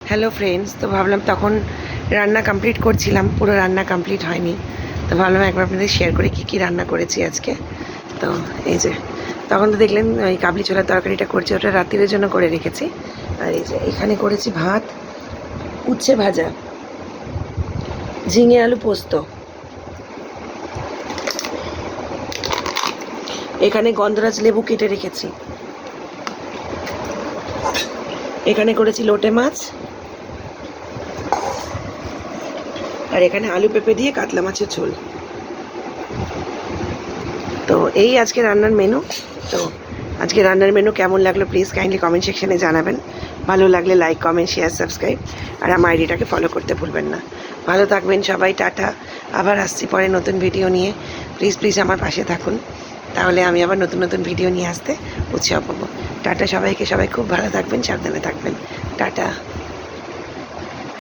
Hello friends, তো ভাবলাম তখন রান্না কমপ্লিট করছিলাম, পুরো রান্না কমপ্লিট হয়নি, তো ভাবলাম একবার আপনাদের শেয়ার করে কী কী রান্না করেছি আজকে। তো এই যে তখন তো দেখলেন ওই কাবলি ছোলার তরকারিটা করছি, ওটা রাত্রির জন্য করে রেখেছি। আর এই যে এখানে করেছি ভাত, উচ্ছে ভাজা, ঝিঙে আলু পোস্ত, এখানে গন্ধরাজ লেবু কেটে রেখেছি, এখানে করেছি লোটে মাছ, আর এখানে আলু পেঁপে দিয়ে কাতলা মাছের ঝোল। তো এই আজকে রান্নার মেনু। তো আজকে রান্নার মেনু কেমন লাগলো প্লিজ কাইন্ডলি কমেন্ট সেকশনে জানাবেন। ভালো লাগলে লাইক, কমেন্ট, শেয়ার, সাবস্ক্রাইব, আর আমার আইডিটাকে ফলো করতে ভুলবেন না। ভালো থাকবেন সবাই, টাটা। আবার আসছি পরে নতুন ভিডিও নিয়ে। প্লিজ আমার পাশে থাকুন, তাহলে আমি আবার নতুন নতুন ভিডিও নিয়ে আসতে উৎসাহ পাবো। টাটা সবাইকে, সবাই খুব ভালো থাকবেন, সাবধানে থাকবেন। টাটা।